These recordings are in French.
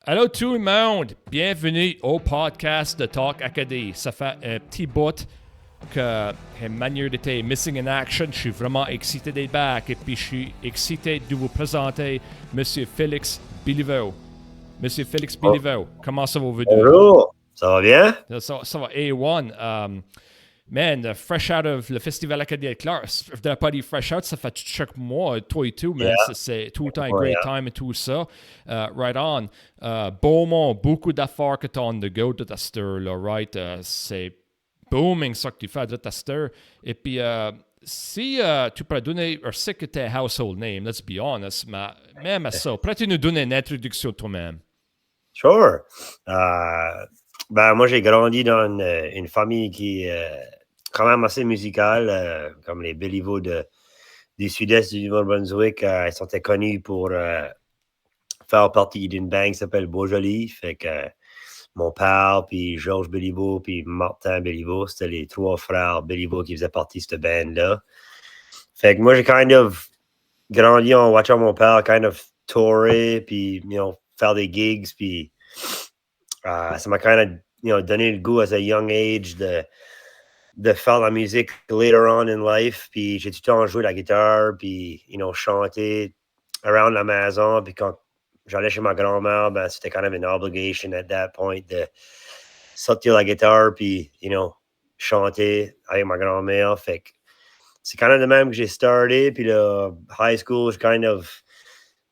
Allô tout le monde, bienvenue au podcast de Talk Acadie. Ça fait un petit bout que une manière d'être missing in action. Je suis vraiment excité d'être back et puis je suis excité de vous présenter Monsieur Félix Belliveau. Monsieur Félix Oh, Belliveau, comment ça va vous deux? bonjour, ça va bien? Ça va A1. Man, fresh out of le festival acadien, clair, je ne pas dire fresh out, ça fait chaque mois, toi et tout, mais Yeah, c'est tout le temps un oh, great yeah. time et tout ça. Right on. Beauxmont, beaucoup d'affaires que tu as on the go de ta stir, là, right? C'est booming ça que tu fais de ta stir. Et puis, si tu pourrais donner, je sais que tu es household name, let's be honest, mais même à ça, pourrais-tu nous donner une introduction toi-même? Sure. Moi, j'ai grandi dans une famille qui est quand même assez musicale, comme les Belliveau du sud-est du Nouveau-Brunswick. Ils sont connus pour faire partie d'une band qui s'appelle Beaujolais. Fait que mon père, puis Georges Belliveau, puis Martin Belliveau, c'était les trois frères Belliveau qui faisaient partie de cette band-là. Fait que moi, j'ai kind of grandi en watchant mon père kind of tourer, puis, faire des gigs, puis ça m'a kind of, donné le goût à a young age de faire la musique later on in life, puis j'ai tout le temps joué la guitare, puis, chanter around la maison, puis quand j'allais chez ma grand-mère, ben, c'était kind of an obligation at that point de sortir la guitare, puis, chanter avec ma grand-mère, fait que c'est kind of de même que j'ai starté, puis le high school, je kind of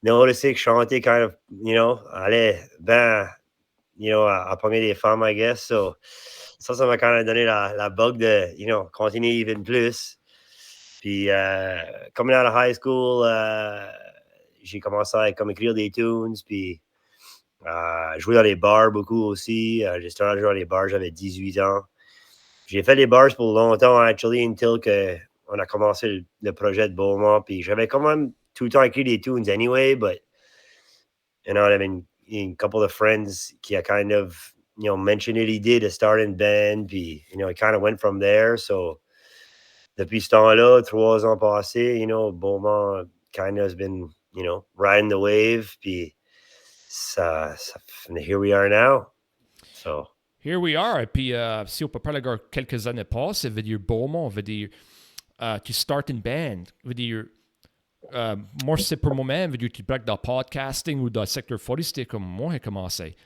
noticé que chanter kind of, allait ben, à pogner des femmes, I guess. So, ça m'a kind of donné la bug de, continuer even plus. Puis, coming out of high school, j'ai commencé à comme écrire des tunes, puis jouer dans les bars beaucoup aussi. J'ai starté à jouer dans les bars, j'avais 18 ans. J'ai fait les bars pour longtemps, actually, until que on a commencé le projet de Beaumont. Puis j'avais quand même tout le temps écrit des tunes anyway, but, j'avais une couple of friends qui a kind of, mentionné l'idée de start a band, puis, it kind of went from there. So, depuis ce temps-là, 3 ans passés, Beaumont kind of has been, riding the wave, puis here we are now. So, Here we are. Et puis, si on peut parler de quelques années passées, veut dire Beaumont, veut dire tu start une band, veut dire moi c'est pour moi-même, veut dire tu break dans le podcasting ou dans le secteur forestier comme moi j'ai commencé.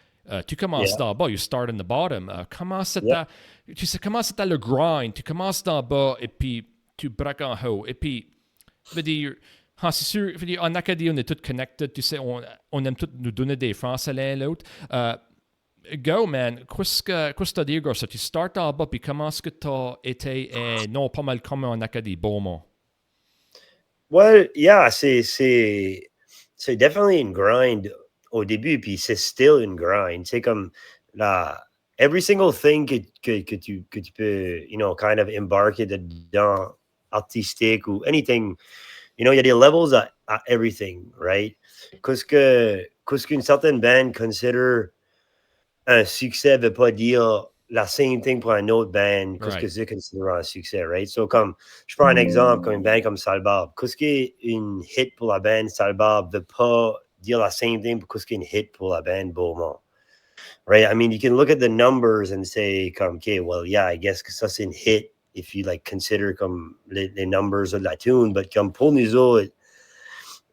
Tu commences yeah, d'en bas, you start in the bottom. Comment yeah. tu sais comment c'était le grind, tu commences d'en bas et puis tu breaks en haut. Et puis, veut dire, c'est sûr, veut dire, en Acadie, on est tous connected, tu sais, on aime tous nous donner des français l'un l'autre. Go, man. Qu'est-ce que tu as dit, ça? Tu startes en bas, puis comment est-ce que tu as été, non, pas mal comme en Acadie, Beaumont? Well, yeah, c'est definitely une grind au début, puis c'est still une grind. C'est comme la every single thing que tu peux, kind of embarquer dedans, artistique ou anything, il y a des levels à everything, right? Qu'est-ce qu'une certaine band consider un succès veut pas dire la same thing pour un autre band, qu'est-ce que Right. c'est considéré un succès, right? So, comme, je prends un exemple, comme une band comme Salbarbe. Qu'est-ce qui est une hit pour la band Salbarbe veut pas dire la same thing pour qu'est-ce qui est une hit pour la band Beaumont, right? I mean, you can look at the numbers and say, comme, okay, well, yeah, I guess que ça c'est une hit if you like consider comme les numbers de la tune, but comme pour nous autres,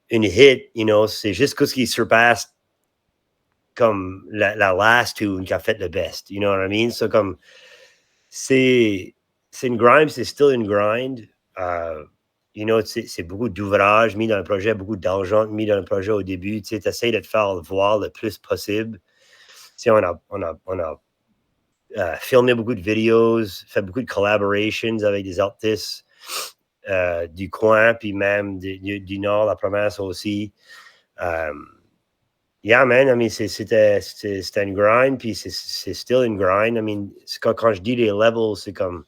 une hit, c'est juste ce qui surpasse comme la last tune qui a fait le best. You know what I mean? So, comme, c'est une grind, c'est still une grind. C'est beaucoup d'ouvrage mis dans le projet, beaucoup d'argent mis dans le projet au début. Tu essaies de te faire voir le plus possible. On a filmé beaucoup de vidéos, fait beaucoup de collaborations avec des artistes du coin, puis même du nord, la province aussi. Yeah, man, I mean, c'était une grind, puis c'est still une grind. I mean, quand je dis les levels, c'est comme,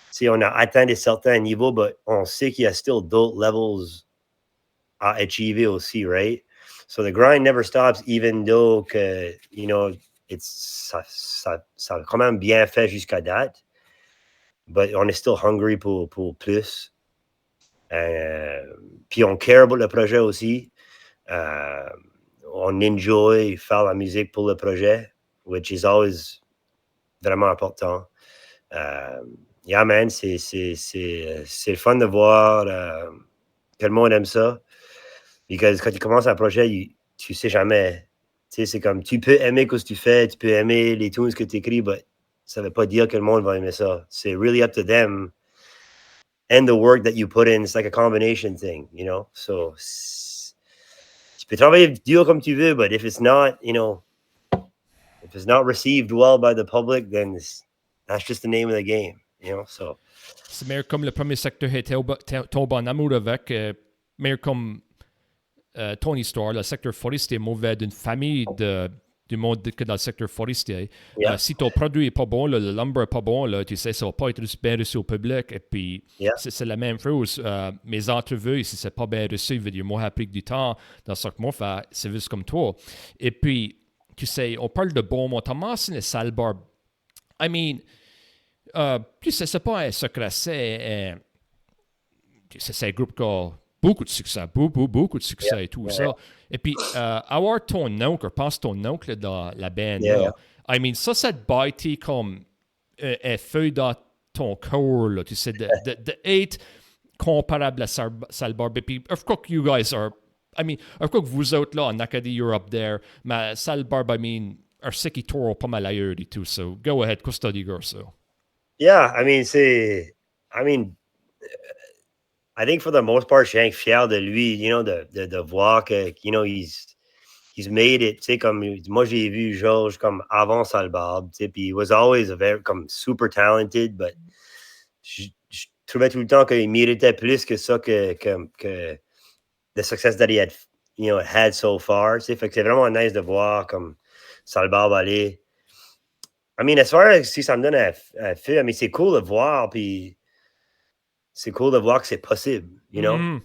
si on a atteint des certains niveaux, mais on sait qu'il y a still d'autres levels à achiever aussi, right? So the grind never stops, even though que, ça a quand même bien fait jusqu'à date, but on est still hungry pour plus. Puis on care about le projet aussi. on enjoy faire la musique pour le projet, which is always vraiment important. Yeah, man, c'est le fun de voir que le monde aime ça. Parce que quand tu commences un projet, tu sais jamais. Tu sais, c'est comme, tu peux aimer ce que tu fais, tu peux aimer les tunes que tu écris, mais ça ne veut pas dire que le monde va aimer ça. C'est really up to them and the work that you put in. It's like a combination thing, you know? So, tu peux travailler dur comme tu veux, but if it's not, you know, if it's not received well by the public, then that's just the name of the game, you know? So, c'est meilleur comme le premier secteur tombe en amour avec, meilleur comme ton histoire, le secteur forestier est mauvais d'une famille du monde que dans le secteur forestier. yeah, Si ton produit n'est pas bon, là, le lumber n'est pas bon, là, tu sais, ça ne va pas être bien reçu au public. Et puis, yeah, c'est la même chose. Mes entrevues, si ce n'est pas bien reçu, veut dire, moi, applique du temps dans ce que moi fais, c'est juste comme toi. Et puis, tu sais, on parle de bon mot. Tu as mentionné sale barbe. I mean, tu sais, c'est pas un secret, c'est un groupe qui a beaucoup de succès, beaucoup de yeah, succès et tout yeah, ça. Et puis, avoir ton oncle, pense ton oncle dans la band, yeah, là, I mean, ça te bâtit comme un feu dans ton corps, là, tu sais, de être comparable à Salbarbe. Et puis, of course, you guys are, I mean, of course, vous autres, là, en Acadie, you're up there, mais Salbarbe, I mean, are sick qui tourne pas mal ailleurs et tout, so go ahead, qu'est-ce que tu dis, so. yeah. I mean, I think for the most part, je suis fier de lui, you know, de voir que, you know, he's made it, tu sais, comme, moi, j'ai vu Georges comme avant Salbarbe, tu sais, puis he was always comme super talented, but je trouvais tout le temps qu'il méritait plus que ça, que the success that he had, you know, had so far, tu sais, fait que c'est vraiment nice de voir comme Salbarbe aller. I mean, as far as si ça me donne un feu, I mean, c'est cool de voir, puis c'est cool de voir que c'est possible, you know? Mm-hmm.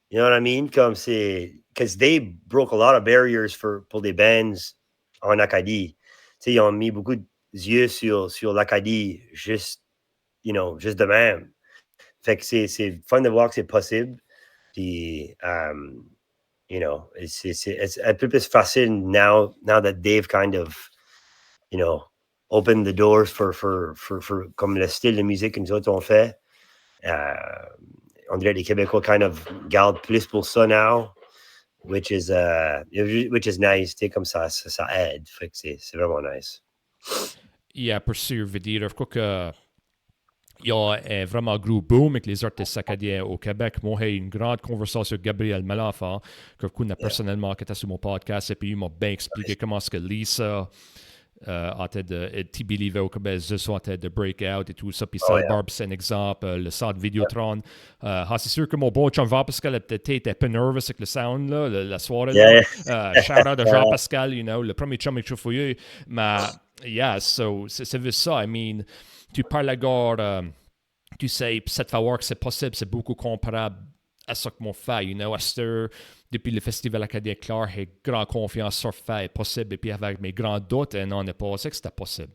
You know what I mean? Comme c'est... Because they broke a lot of barriers pour des bands en Acadie. Tu sais, ils ont mis beaucoup d'yeux sur l'Acadie, juste, you know, juste de même. Fait que c'est fun de voir que c'est possible. Puis, you know, it's un peu plus facile now that they've kind of, you know, opened the doors for comme le style de musique que nous autres on fait. On dirait les Québécois kind of gardent plus pour ça now, which is nice. Tu sais, comme ça aide. Fait que c'est vraiment nice. Yeah, pour sûr, veut dire, of course, il y a un vraiment gros boom avec les artistes acadiens au Québec. Moi, j'ai eu une grande conversation avec Gabriel Malenfant, que je connais personnellement, qui était sur mon podcast, et puis il m'a bien expliqué comment est-ce que Lisa en tête de T-Believo, comme elle en tête de Breakout et tout ça. Puis Salbarbe, c'est un exemple, le centre Vidéotron. C'est sûr que mon bon chum Jean-Pascal était un peu nerveux avec le sound, là, la soirée. Shout-out de Jean-Pascal, you know, le premier chum est fouillé. Mais, yeah, so, c'est juste ça. I mean, tu parles à gare, tu sais, cette fois que c'est possible, c'est beaucoup comparable à ce que mon fait, you know, depuis le festival acadien clair, j'ai grande confiance sur le fait possible, et puis avec mes grands doutes, non, on n'est pas que c'était possible.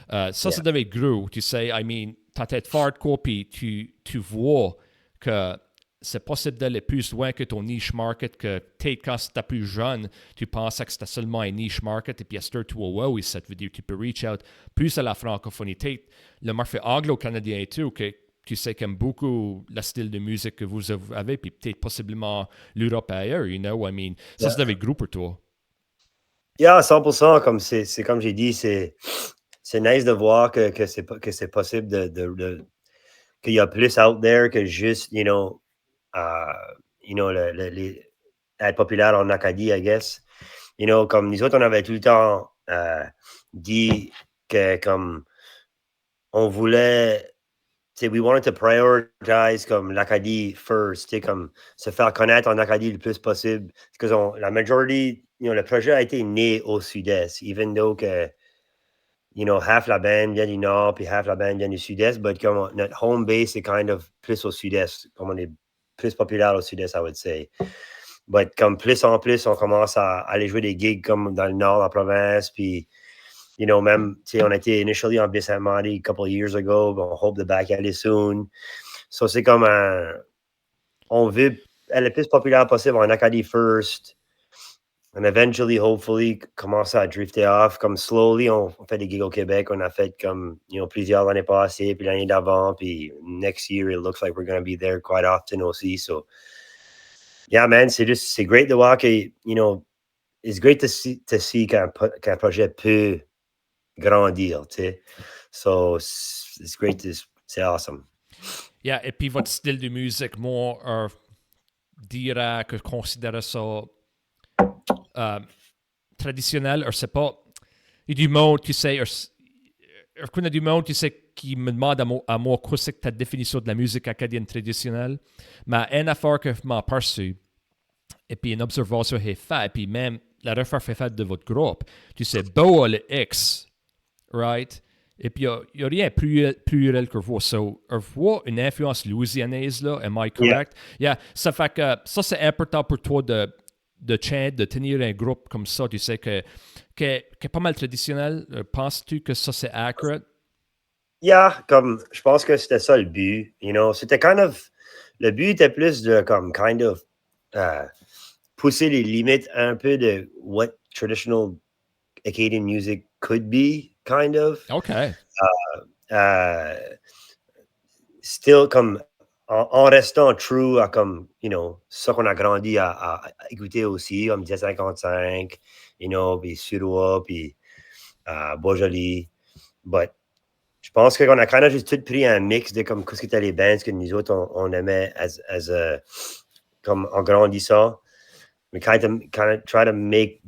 Ça devait être gros, tu sais, I mean, ta tête hardcore, puis tu vois que c'est possible d'aller plus loin que ton niche market, que peut-être quand tu étais plus jeune, tu pensais que c'était seulement un niche market, et puis à ce tu vois, oui, cette vidéo, tu peux reach out plus à la francophonie. Peut-être le marché anglo-canadien et tout, que tu sais qu'aime beaucoup le style de musique que vous avez, puis peut-être possiblement l'Europe ailleurs, you know, I mean, ça devait être gros pour toi. Yeah, 100%, comme c'est comme j'ai dit, c'est nice de voir que c'est possible qu'il y a plus out there que juste, you know, être populaire en Acadie, I guess. You know, comme nous autres, on avait tout le temps dit que comme on voulait, tu sais, we wanted to prioritize comme l'Acadie first, tu sais, comme se faire connaître en Acadie le plus possible. Parce que la majorité, you know, le projet a été né au sud-est, even though que, you know, half la band vient du nord, puis half la band vient du sud-est, but comme notre home base est kind of plus au sud-est, comme on est plus populaire au sud-est, I would say. But comme plus en plus, on commence à aller jouer des gigs comme dans le nord de la province, puis, you know, même, tu sais, on a été initially en Baie-Sainte-Marie a couple of years ago, but on hope to back aller soon. So, c'est comme on veut être le plus populaire possible en Acadie first, And eventually, hopefully, commence à drifter off. Comme slowly, on fait des gigs au Québec. On a fait comme, plusieurs l'année passée, puis l'année d'avant. Puis next year, it looks like we're going to be there quite often aussi. So, yeah, man, c'est great de voir que, it's great to see qu'un projet peut grandir, tu sais. So, it's great c'est awesome. Yeah, et puis votre style de musique, moi, dirais que considère ça traditionnel, je sais pas. Il y a du monde, tu sais, il y a du monde, tu sais, qui me demande à moi quoi c'est que ta définition de la musique acadienne traditionnelle. Mais une affaire que je m'en perçu, et puis une observation est faite, et puis même la recherche est faite de votre groupe, tu sais, beau le X, right? Et puis il n'y a rien plus pluriel que vous. So, vous une influence louisianaise, là, am I correct? Yeah, ça fait que ça, c'est important pour toi de tenir un groupe comme ça, tu sais, qui est pas mal traditionnel. Penses-tu que ça, c'est accurate? Yeah, comme, je pense que c'était ça le but, c'était le but était plus de, comme, pousser les limites un peu de what traditional Acadian music could be, kind of. OK. Uh, Still, comme, en restant true à, comme, ça qu'on a grandi à écouter aussi, comme 1055, puis Suroa, puis Boisjoli. But je pense qu'on a kind of juste tout pris un mix de comme qu'est-ce que étaient les bands que nous autres, on aimait comme en grandissant. We kind of try to make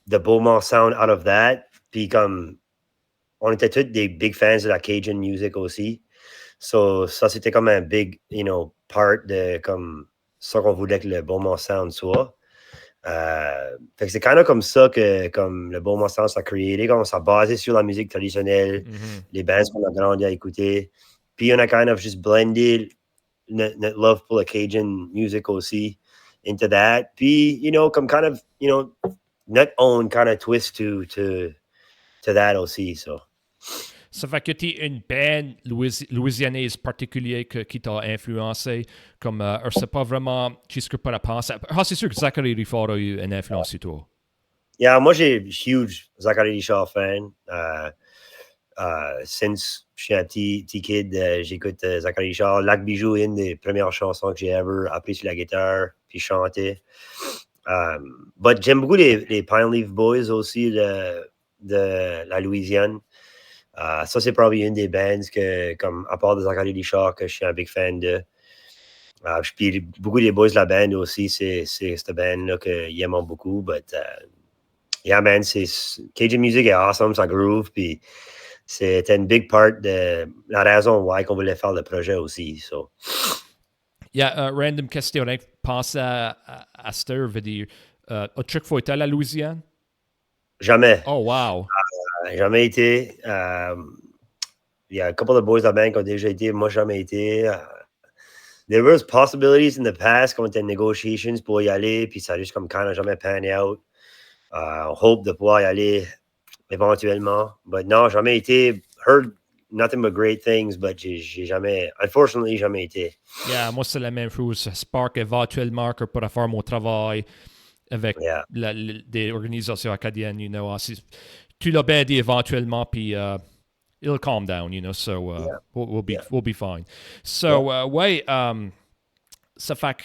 the Beauxmont sound out of that. Puis comme, on était tous des big fans de la Cajun music aussi. So, ça, c'était comme un big, part de comme ça qu'on voulait que le Beauxmont sound soit. Fait que c'est kind of comme ça que comme le Beauxmont sound s'est créé. Comme on s'est basé sur la musique traditionnelle, les bands qu'on a grandi à écouter. Puis on a kind of just blended notre love pour le Cajun music aussi into that. Puis, comme kind of, notre own kind of twist to that aussi. So. Ça fait que tu es une band louisianaise particulière qui t'a influencé, comme, je sais pas vraiment, tu sais pas la penser. Ah, c'est sûr que Zachary Rifford a eu une influence sur toi. Yeah, moi, j'ai huge Zachary Richard fan. Since je suis un petit kid, j'écoute Zachary Richard. Lac Bijou est une des premières chansons que j'ai ever appris sur la guitare, puis chanté. But j'aime beaucoup les Pine Leaf Boys aussi de la Louisiane. Ça, c'est probablement une des bands que, comme à part de Zachary Richard, que je suis un big fan de. Puis beaucoup des boys de la band aussi, c'est cette band-là qu'ils aiment beaucoup. But yeah, man, Cajun music est awesome, ça groove. Puis c'était une big part de la raison why qu'on voulait faire le projet aussi. So. Yeah, random question. Pense à cette vidéo. As-tu fois été à la Louisiane? Jamais. Oh, wow. Jamais été. Il y a a couple of boys de la band qui ont déjà été. Moi, jamais été. There was possibilities in the past qu'on était en negotiations pour y aller, puis ça a juste comme kind of jamais pan out. On hope de pouvoir y aller éventuellement. But non, jamais été. Heard nothing but great things, but j'ai jamais, unfortunately, jamais été. Yeah, moi, c'est la même chose. J'espère qu'éventuellement, que pour faire mon travail avec des organisations acadiennes, tu l'as bien dit éventuellement, puis it'll calm down, so we'll be fine. So, ouais, ça fait que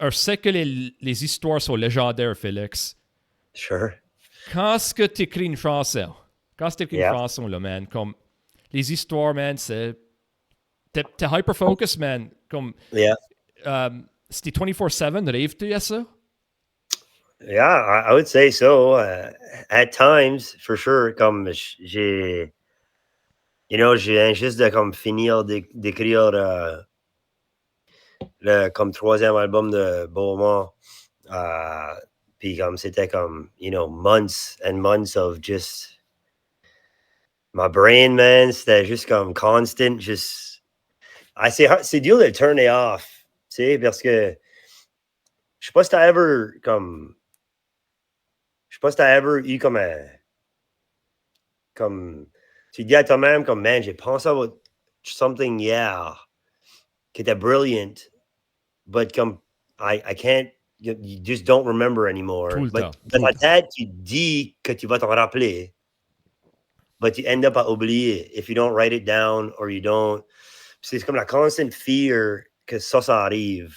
je sais que les histoires sont légendaires, Félix. Sure. Quand est-ce que tu écris une chanson? Quand tu écris une chanson, là, man, comme les histoires, man, c'est... T'es hyper-focus, man. Comme... c'était 24/7, rêves-tu à ça? Yeah, I would say so. At times, for sure. Comme j'ai juste de comme finir d'écrire le comme troisième album de Beauxmont. Puis comme c'était comme, months and months of just my brain, man, c'était juste comme constant, just c'est dur de turn it off, tu sais, parce que je sais pas si t'as ever comme je sais pas si t'as ever eu comme tu dis à toi-même comme man, j'ai pensé à something hier qui était brilliant, but comme I can't you just don't remember anymore. Tout le But temps. dans Tout le ta temps. tête, tu dis que tu vas t'en rappeler, but you end up à oublier if you don't write it down or you don't. C'est comme la constant fear que ça arrive,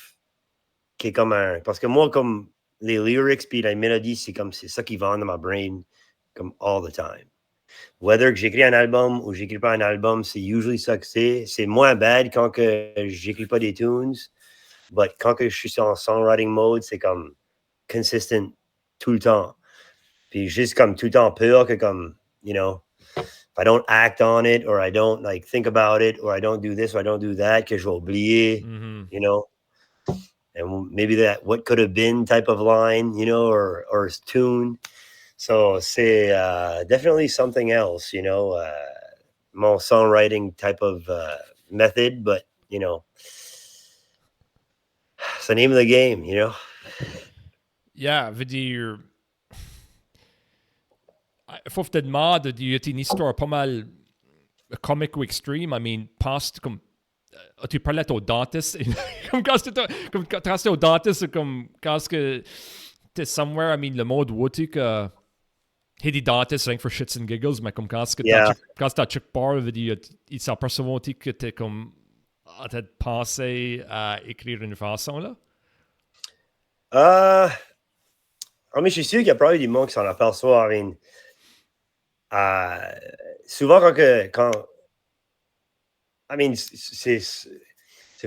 qui est comme un... Parce que moi, comme les lyrics puis la mélodie, c'est ça qui va dans ma brain comme all the time. Whether que j'écris un album ou j'écris pas un album, c'est usually ça que c'est. C'est moins bad quand que j'écris pas des tunes, but quand que je suis en songwriting mode, c'est comme consistent tout le temps. Puis juste comme tout le temps peur que comme, you know, if I don't act on it or I don't like think about it or I don't do this or I don't do that, que je vais oublier, you know, and maybe that what could have been type of line, you know, or tune. So c'est definitely something else, you know, more songwriting type of method, but, you know, it's the name of the game, you know. Yeah, veut dire... Faut que tu te demandes, il y a une histoire pas mal comique ou extreme. I mean, pense comme... tu parlais à ton dentiste, comme quand tu au dentiste, comme quand tu es somewhere, I mean, le monde où tu que... Il y a des dentistes rien que for shits and giggles, mais comme quand tu Yeah. as check part, ils s'aperçoivent que tu es comme en train de penser à écrire une chanson, là? I mean, je suis sûr qu'il y a probablement des gens qui s'en aperçoivent. I mean, souvent I mean, c'est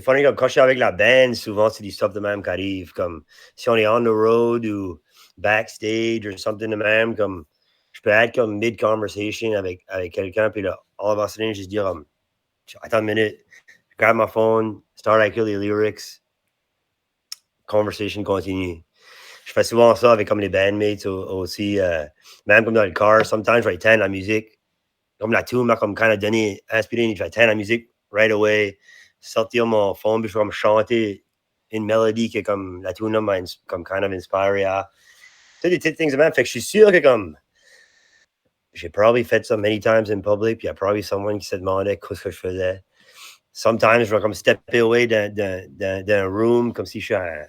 funny, comme quand je suis avec la band, souvent c'est des stuff de même qui arrivent, comme si on est on the road ou backstage ou something de même, comme je peux être comme mid-conversation avec quelqu'un, puis là, all of a sudden, je dis, attends une minute, je grab my phone, start à écrire les lyrics, conversation continue. Je fais souvent ça avec comme les bandmates aussi, même comme dans le car, sometimes je vais éteindre la musique, comme la tune m'a comme kind of donné, inspiré, je vais éteindre la musique right away, sortir mon phone, puis je vais comme chanter une mélodie qui est comme, la tune m'a comme kind of inspiré à, tu sais, des petites things de même, fait que je suis sûr que comme, j'ai probably fait ça many times in public, puis il y a probably someone qui se demandait qu'est-ce que je faisais. Sometimes, je vais comme stepper away d'un room, comme si je suis à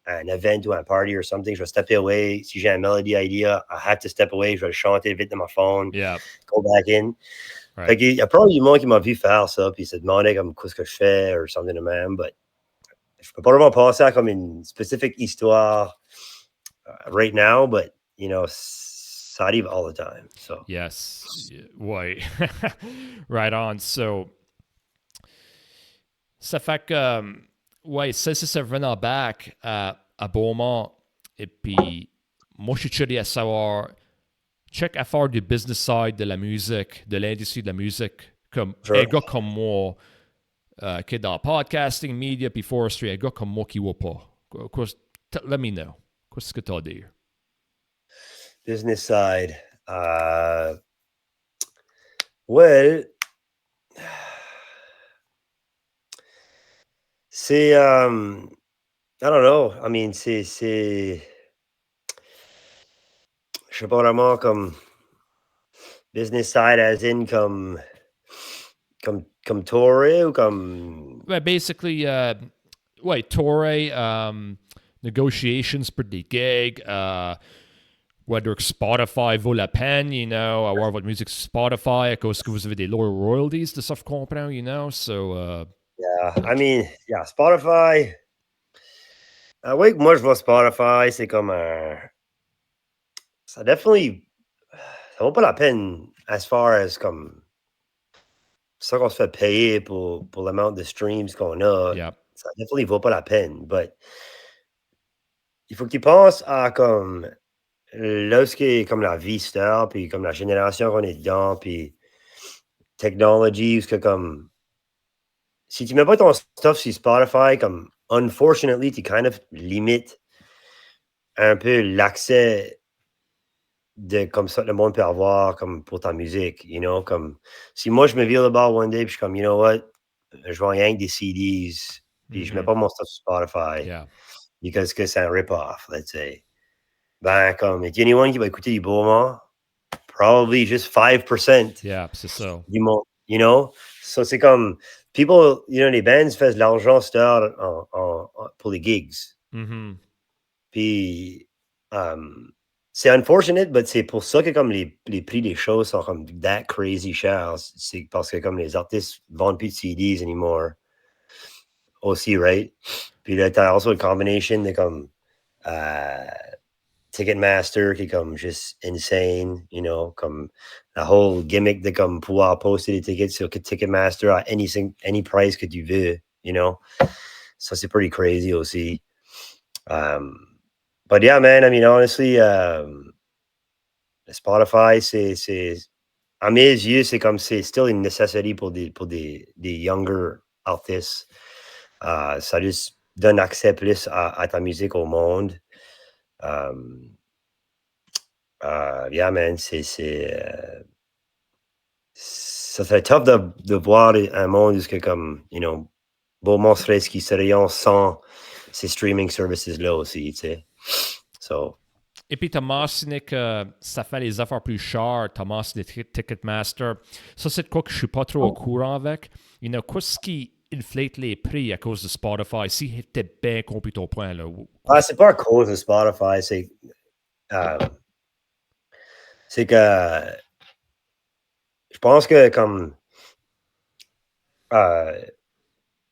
un event ou un party or something, je vais stepper away. Si j'ai un melody idea, I have to step away, je vais le chanter vite dans ma phone, go back in. Right. Fait qu'il y a probably du monde qui m'a vu faire ça, puis se demandait comme qu'est-ce que je fais or something de même, but je peux pas vraiment penser à comme une spécifique histoire right now, but, you know, ça arrive all the time, so. Yes. Ouais. Right on. So, ça fait que, ouais, ça revenant back à Beauxmont. Et puis, moi, je suis curieux à savoir, check à faire du business side de la musique, de l'industrie de la musique, comme Sure. un gars comme moi, qui est dans podcasting, media, puis forestry, un gars comme moi qui ne voit pas. Let me know. Qu'est-ce que tu as à dire? Business side. Well, c'est, I don't know. I mean, je sais pas vraiment comme business side as in comme touré ou comme... Well, basically, tour, negotiations pour des gigs, whether Spotify vaut la peine, you know, avoir votre musique sur Spotify, à cause que vous avez des lower royalties, de ça, vous comprenez, you know, so... yeah, I mean, yeah, Spotify... oui, moi, je vois Spotify, c'est comme un... Ça definitely... Ça vaut pas la peine as far as comme... ça qu'on se fait payer pour l'amount de streams qu'on a. Yeah. Ça definitely vaut pas la peine, but... Il faut que tu penses à comme... Là, ce qui est comme la vie star, puis comme la génération qu'on est dedans, puis technology, ce que comme... Si tu mets pas ton stuff sur Spotify, comme, unfortunately, tu kind of limites un peu l'accès de comme ça, le monde peut avoir comme pour ta musique, you know, comme, si moi, je me vire le bar one day, puis je suis comme, you know what, je vends rien que des CDs, puis je mets pas mon stuff sur Spotify, because que c'est un rip-off, let's say. Ben, comme, est-ce qu'il y a anyone qui va écouter du Beauxmont? Probably just 5%. Yeah, c'est ça. Du monde, you know? So, c'est comme, people, you know, les bands font de l'argent pour les gigs. Mm-hmm. Puis, c'est unfortunate, mais c'est pour ça que comme les prix des choses sont comme that crazy chers. C'est parce que comme les artistes vendent plus de CDs anymore. Aussi, right? Puis là, t'as also une combination de comme Ticketmaster qui est comme juste insane, you know, comme la whole gimmick de comme pouvoir poster des tickets sur Ticketmaster à any price que tu veux, you know. Ça, c'est pretty crazy aussi. But yeah, man, I mean, honestly, Spotify, c'est à mes yeux, c'est comme c'est still une nécessité pour des younger artistes. Ça juste donne accès plus à ta musique au monde. Yeah, man, ça serait tough de voir un monde où que comme, you know, Beauxmont serait ce qui serait sans ces streaming services-là aussi, tu sais. So, Et puis, tu as mentionné que ça fait les affaires plus chères. Tu as mentionné Ticketmaster. Ça, c'est de quoi que je suis pas trop au courant avec. You know, qu'est-ce qui inflate les prix à cause de Spotify? Si tu bien compris ton point, là. c'est pas à cause de Spotify, c'est que je pense que comme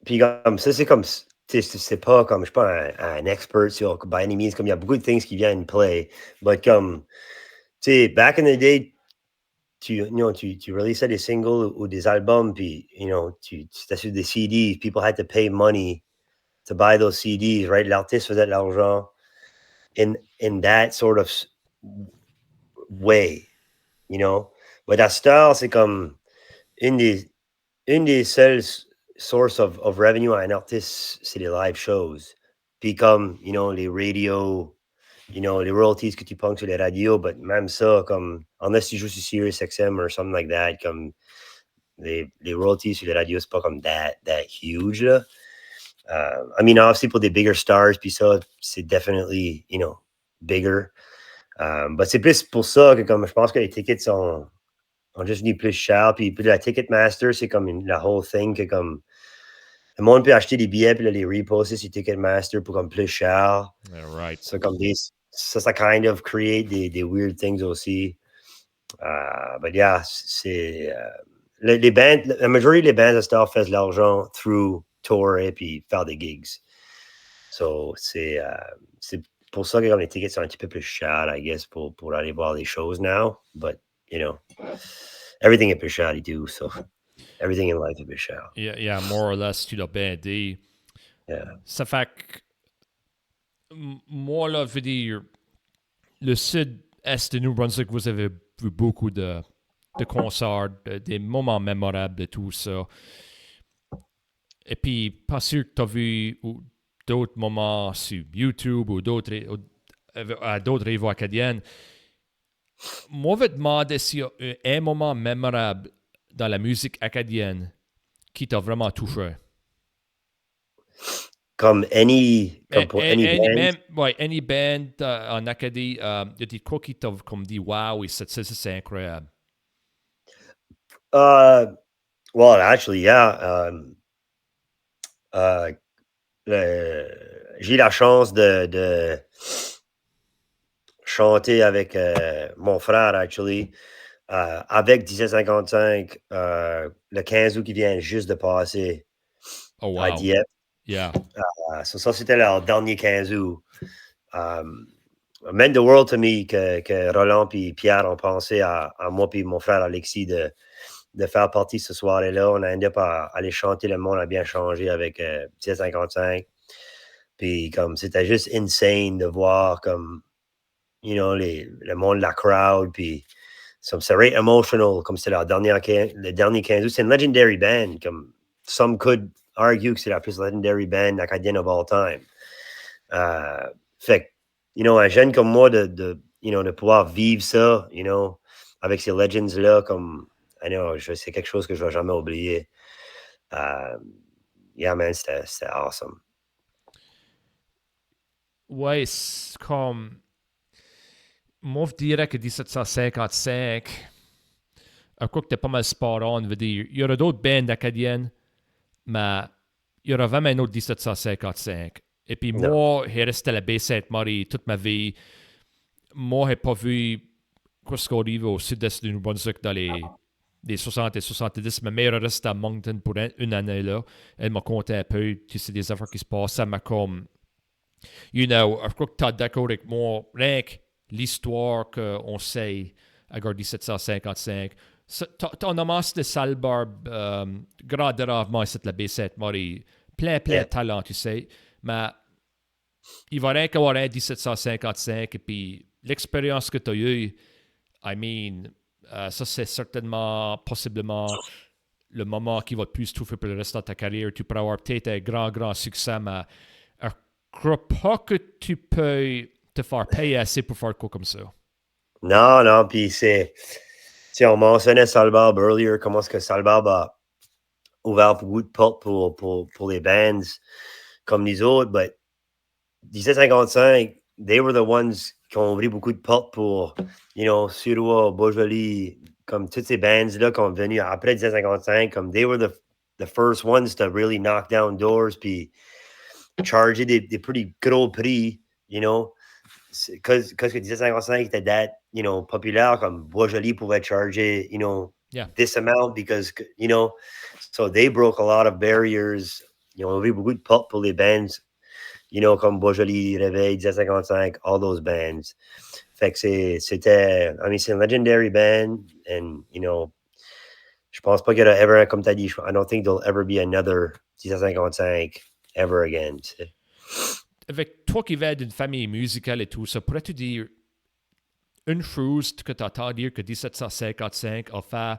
puis comme ça, c'est comme c'est pas comme je suis pas un expert sur by any means, comme il y a beaucoup de things qui viennent play. But comme tu sais, back in the day, tu releasais des singles ou des albums, puis you know, tu sur des CDs, people had to pay money to buy those CDs, right? L'artiste faisait de l'argent in that sort of way, you know. But à cette heure, c'est comme une des seules sources of revenue à un artiste, c'est les live shows. Puis comme, you know, les radios, you know, les royalties que tu pognes sur les radios, but même ça, comme, unless tu joues sur Sirius XM or something like that, comme, les royalties sur les radios, c'est pas comme that huge, là. I mean, obviously, pour des bigger stars, puis ça, c'est definitely, you know, bigger. But c'est plus pour ça que, comme, je pense que les tickets ont juste devenu plus chers. Puis la Ticketmaster, c'est comme la whole thing que, comme, le monde peut acheter des billets, puis là, les reposter sur Ticketmaster pour, comme, plus cher. Yeah, right. Ça, comme ça kind of create des weird things aussi. But yeah, c'est... les bands, la majorité des bands à cette heure font de l'argent through tour et puis faire des gigs. So, c'est pour ça que comme les tickets sont un petit peu plus chers, I guess, pour aller voir les shows now. But, you know, everything est plus cher, do. So, everything in life est plus cher. Yeah, more or less, tu l'as bien dit. Yeah. Ça fait que, moi, là, je veux dire, le sud-est de Nouveau-Brunswick, vous avez vu beaucoup de concerts, des moments mémorables de tout ça. Et puis, pas sûr que tu as vu d'autres moments sur YouTube ou à d'autres rivaux acadiennes. Moi, je vais te demander s'il y a un moment mémorable dans la musique acadienne qui t'a vraiment touché. Comme pour any band. Même, ouais, any band en Acadie, y a-t-il quoi qui t'a comme dit, wow, c'est incroyable? Well, actually, yeah. J'ai eu la chance de chanter avec mon frère, actually, avec 1755, le 15 août qui vient juste de passer à Oh, wow. Dieppe. Yeah. Ça, c'était leur dernier 15 août. Meant the world to me que Roland et Pierre ont pensé à moi et mon frère Alexis de faire partie de ce soir-là. On a endé par aller chanter Le Monde a bien changé avec 1755. Puis comme c'était juste insane de voir comme, you know, le monde, la crowd, puis c'est very emotional, comme c'était le dernier 15 août. C'est une legendary band, comme some could argue que c'est la plus legendary band acadienne of all time. Fait que, you know, un jeune comme moi, you know, de pouvoir vivre ça, you know, avec ces legends-là, comme, I know, c'est quelque chose que je ne vais jamais oublier. Yeah, man, c'était awesome. Ouais, c'est comme. Moi, je dirais que 1755, un coup que t'es pas mal spot on, veut dire, il y aura d'autres bands acadiennes, mais il y aura vraiment un autre 1755. Et puis Non. moi, j'ai resté à la Baie-Sainte-Marie toute ma vie. Moi, j'ai pas vu qu'est-ce qu'on arrive au sud-est du Nouveau-Brunswick dans les 60 et 70. Ma mère est restée à Moncton pour une année là. Elle m'a conté un peu, tu sais, des affaires qui se passent. Ça m'a comme, you know, je crois que tu es d'accord avec moi. Rien que l'histoire qu'on sait à 1755. Ton amasse de Salbarbe, grandement, c'est la Baie-Sainte-Marie. Plein Yeah. de talent, tu sais. Mais il va rien qu'avoir un 1755 et puis l'expérience que tu as eue, I mean, ça c'est certainement, possiblement le moment qui va te plus trouver pour le reste de ta carrière. Tu pourras avoir peut-être un grand succès, mais je ne crois pas que tu peux te faire payer assez pour faire quoi comme ça. Non, puis c'est... Tu sais, on mentionnait Salbarbe earlier, comment est-ce que Salbarbe a ouvert beaucoup de portes pour les bands comme les autres, but 1755, they were the ones qui ont ouvert beaucoup de portes pour, you know, Suroît, Beaujolais, comme toutes ces bands-là qui ont venu après 1755, comme they were the first ones to really knock down doors puis charger des pretty gros prix, you know, parce que 1755 était that, you know, populaire, comme Beaujolais pouvait charger, you know, Yeah. this amount because, you know, so they broke a lot of barriers, ils ont ouvert beaucoup de portes pour les bands, you know, comme Beaujolais, Réveil, 1755, all those bands. Fait que c'était, I mean, c'est une legendary band, and, you know, je pense pas qu'il y aura ever, comme tu as dit, I don't think there'll ever be another 1755 ever again. Avec toi qui viens d'une famille musicale et tout ça, pourrais-tu dire une chose que tu entends dire que 1755 a fait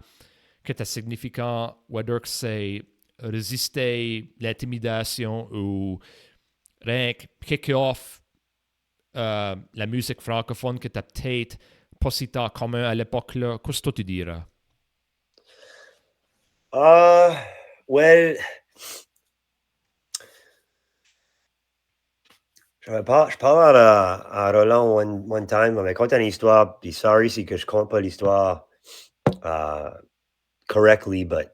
que est significant, whether que c'est résister l'intimidation ou rien que kick off la musique francophone que tu as peut-être pas si tant commun à l'époque-là, qu'est-ce que tu dirais? Well, je parle à Roland one time, on m'a conté une histoire, puis sorry si que je compte pas l'histoire correctly, but,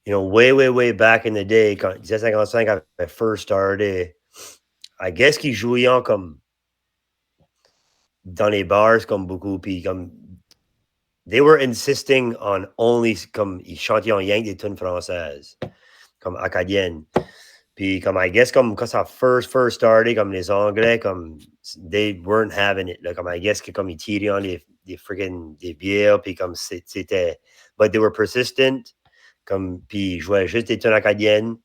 you know, way back in the day, quand 1755 avait first started, I guess qu'ils jouaient comme dans les bars comme beaucoup, puis comme they were insisting on only comme ils chantaient en yang des tunes françaises, comme acadienne. Puis comme I guess comme quand ça first started, comme les Anglais, comme they weren't having it. Là, comme I guess que comme ils tiraient en des freaking des bières, puis comme c'était, but they were persistent, comme puis ils jouaient juste des tunes acadiennes.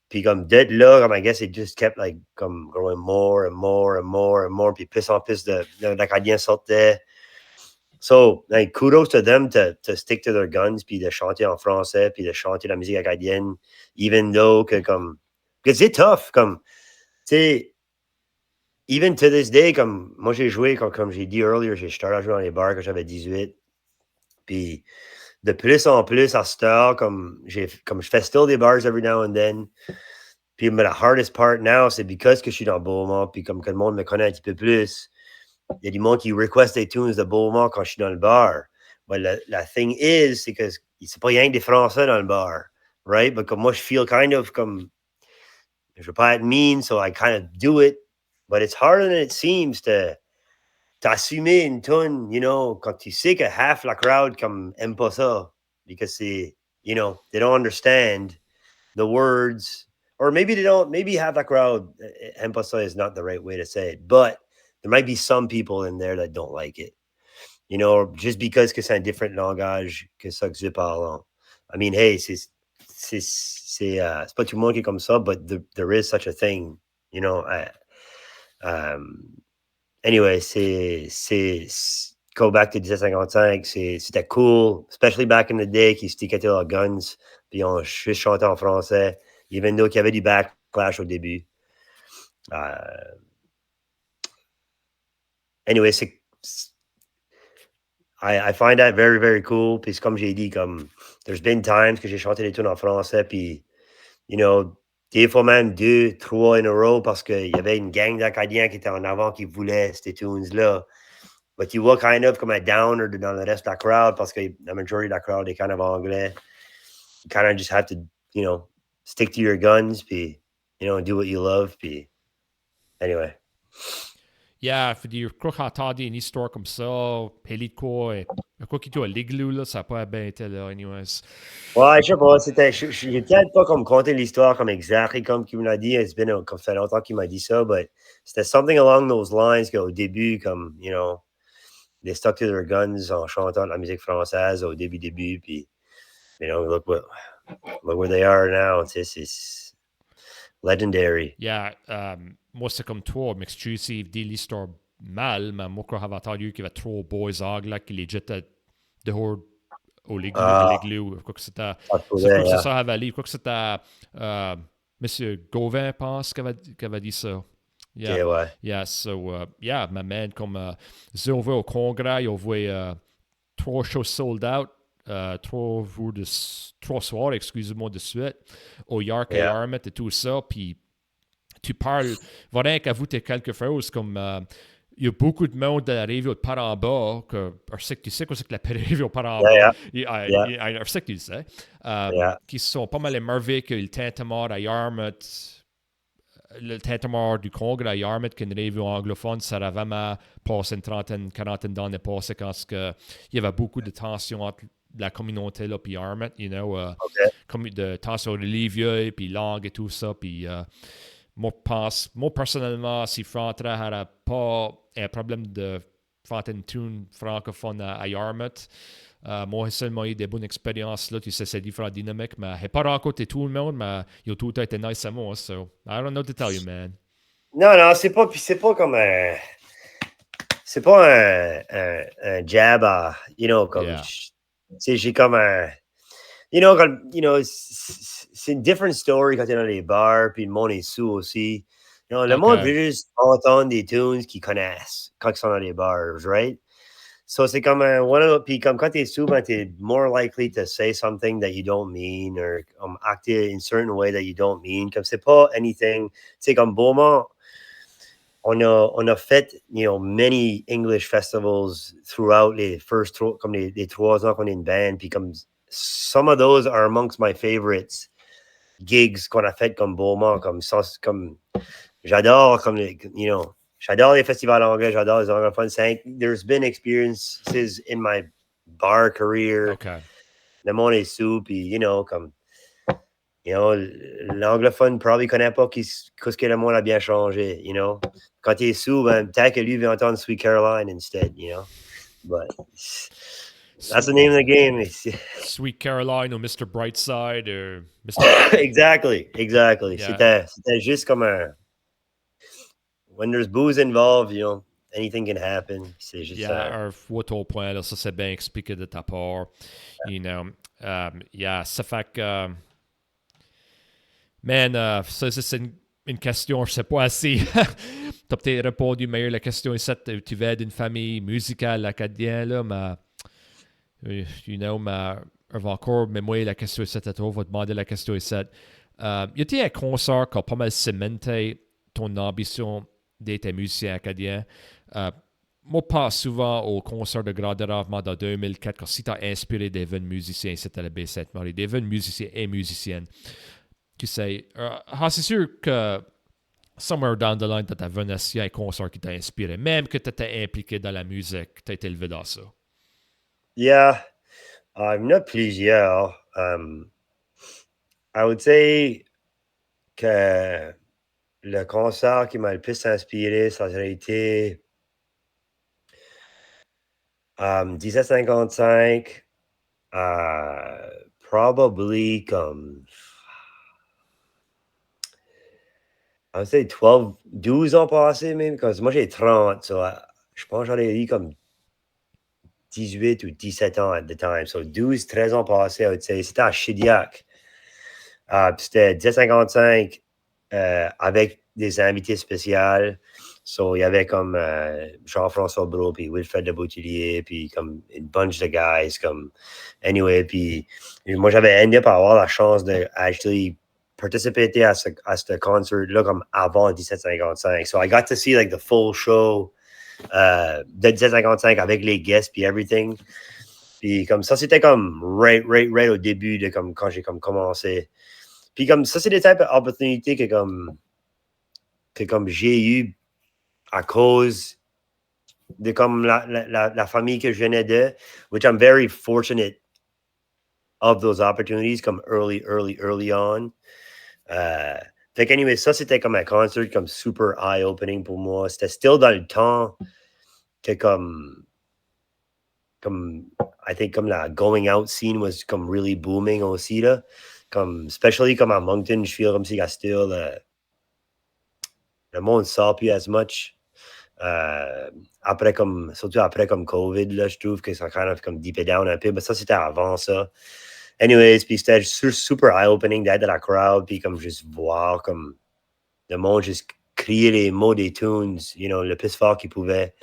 Puis comme d'être là, comme I guess it just kept like comme growing more and more, puis plus en plus d'Acadiens sortaient. So, like, kudos to them to stick to their guns, puis de chanter en français, puis de chanter la musique acadienne, even though que comme, because c'est tough, comme, tu sais, even to this day, comme, moi j'ai joué, comme j'ai dit earlier, j'ai starté à jouer dans les bars quand j'avais 18, puis de plus en plus à cette heure, comme je fais still des bars every now and then. Puis, mais la hardest part now, c'est because que je suis dans Beauxmont, puis comme que le monde me connaît un petit peu plus. Il y a du monde qui request des tunes de Beauxmont quand je suis dans le bar. But la thing is, c'est que c'est pas rien que des Français dans le bar, right? But comme moi, je feel kind of comme, je veux pas être mean, so I kind of do it. But it's harder than it seems to t'assumer une tune, you know, quand tu sais que half la crowd comme aime pas ça. Because c'est, you know, they don't understand the words, or maybe they don't, maybe half the crowd, emphasis is not the right way to say it, but there might be some people in there that don't like it, you know, just because que c'est un different langage que ça que je parle. I mean, hey, c'est pas tout le monde qui est comme ça, but there is such a thing, you know. Anyway, go back to 1755, c'était cool, especially back in the day, qui stickaient leurs guns, puis on juste chantait en français, even though qu'il y avait du backlash au début. Anyway, I find that very, very cool, puis comme j'ai dit, comme, there's been times que j'ai chanté des tunes en français, puis, you know, des fois même 2, 3 in a row, parce qu'il y avait une gang d'Acadiens qui était en avant qui voulait ces tunes-là. But you vois kind of comme un downer dans le reste de la crowd parce que la majority de la crowd est kind of anglais. You kind of just have to, you know, stick to your guns, puis, you know, do what you love, puis, Anyway. Yeah, fait dire, je crois que j'ai entendu une histoire comme ça, Pelé de quoi, et quoi qu'il soit à l'igloo, là, ça n'a pas bien été là, anyways. Ouais, je sais pas, j'ai peut-être pas comme conté l'histoire comme exactement comme qu'il me l'a dit, comme ça fait longtemps qu'il m'a dit ça, mais c'était something along those lines qu'au début, comme, you know, they stuck to their guns en chantant de la musique française au début, puis, you know, look where they are now, tu sais, c'est legendary. Yeah, moi, c'est comme toi, m'excuse si je dis l'histoire mal, mais moi, quand j'avais entendu qu'il y avait trois boys anglais qui les jetaient dehors à Ah, l'igloo, quoi que c'était, ça se c'est quoi pouvait, que c'est yeah. ça avait dit, quoi que c'était, Monsieur Gauvin, pense, qui avait dit ça. Ok, Yeah, ouais. yeah, so, yeah, ma man, comme, si on va au congrès, on voit trois shows sold out, trois soirs, excusez-moi, de suite, au York et Yeah. Yarmouth et tout ça, puis tu parles, voilà qu'ajouter quelque chose comme il y a beaucoup de monde de la rivière par en bas, que tu sais quoi c'est que la rivière par en Yeah, bas, yeah, yeah, je sais que tu le sais, yeah. qui sont pas mal émerveillés que le Tintamar à Yarmouth, le Tintamar du Congrès à Yarmouth, qui est une rivière anglophone, ça a vraiment passé une trentaine, quarantaine d'années passées quand il y avait beaucoup de tensions entre la communauté là puis Yarmouth, you know, Okay. comme de tensions religieuses, puis langue et tout ça, puis moi, personnellement, si Frantra n'avait pas un problème de faire une tune francophone à Yarmouth, moi, j'ai seulement eu des bonnes expériences là. Tu sais, c'est différentes dynamiques, mais je n'ai pas rencontré tout le monde, mais ils ont tout été nice à moi. So, I don't know what to tell you, man. Non, non, c'est pas comme c'est pas un jab à, you know, comme, Yeah. tu sais, j'ai comme you know, comme, you know, c'est une different story quand t'es dans les bars, puis le monde est sous aussi. You know, le monde OK. veut juste entendre des tunes qu'ils connaissent quand ils sont dans les bars, right? So c'est comme puis comme quand t'es sous, ben, t'es more likely to say something that you don't mean, or acter in a certain way that you don't mean. Comme c'est pas anything, tu sais, comme Beaumont, on a fait, you know, many English festivals throughout les first, comme les 3 ans qu'on est une band, puis comme some of those are amongst my favorites gigs qu'on a fait comme Beaumont, comme ça, comme j'adore, comme you know, j'adore les festivals anglais, j'adore les anglophones. There's been experiences in my bar career, OK. le monde est sous, puis you know, comme you know, l'anglophone probably connaît pas qu'est-ce que le monde a bien changé, you know. Quand il est sous, ben, peut-être que lui veut entendre Sweet Caroline instead, you know. But that's the name of the game. Sweet Caroline ou Mr. Brightside ou Mr. Exactly. Yeah. C'était juste comme when there's booze involved, you know, anything can happen. C'est juste Yeah, un fois ton point, là, ça c'est bien expliqué de ta part. You know, yeah, ça fait que, man, ça c'est une question, je sais pas si t'as peut-être répondu meilleur à la question ici, tu viens d'une famille musicale acadienne, là, mais, you know, mais encore, mais moi, la question ici, à toi, on va demander la question ici. Y a-t-il un concert qui a pas mal cimenté ton ambition d'être un musicien acadien? Moi, je pense souvent au concert de Grand Déravement dans 2004, quand si tu as inspiré des jeunes musiciens, c'était la Baie-Sainte-Marie, des jeunes musiciens et musiciennes, qui sais, c'est sûr que somewhere down the line, tu as venu à un concert qui t'a inspiré, même que tu étais impliqué dans la musique, tu as été élevé dans ça. yeah. Il y en a plusieurs. I would say que le concert qui m'a le plus inspiré, ça aurait été 1755, probably comme, I would say 12 ans passés même, parce que moi j'ai 30, so, je pense que j'en ai eu comme 18 ou 17 ans at the time, so 13 ans passés, I would say, c'était à Chidiac. C'était 10h55 avec des invités spéciaux. So, il y avait comme Jean-François Brault, puis Wilfred de Boutillier, puis comme une bunch de guys. Comme, anyway, puis moi, j'avais endé par avoir la chance de actually participer à ce concert-là comme avant 17h55. So, I got to see like the full show de 17h55 avec les guests puis everything. Puis comme ça, c'était comme right au début de comme quand j'ai comme commencé. Puis comme ça, c'est des types d'opportunités que que comme j'ai eu à cause de comme la famille que je venais de, which I'm very fortunate of those opportunities comme early on. Fait qu'anyway, ça, c'était comme un concert comme super eye-opening pour moi. C'était still dans le temps que comme I think comme la going out scene was comme really booming aussi, là. Comme, especially comme à Moncton, je feel comme si il y a still le monde sort plus as much. Après comme, surtout après comme COVID, là, je trouve que ça kind of comme deepé down un peu, mais ça, c'était avant ça. Anyways, puis c'était super eye-opening d'être dans la crowd, puis comme juste voir comme le monde juste crier les mots des tunes, you know, le plus fort qu'il pouvait.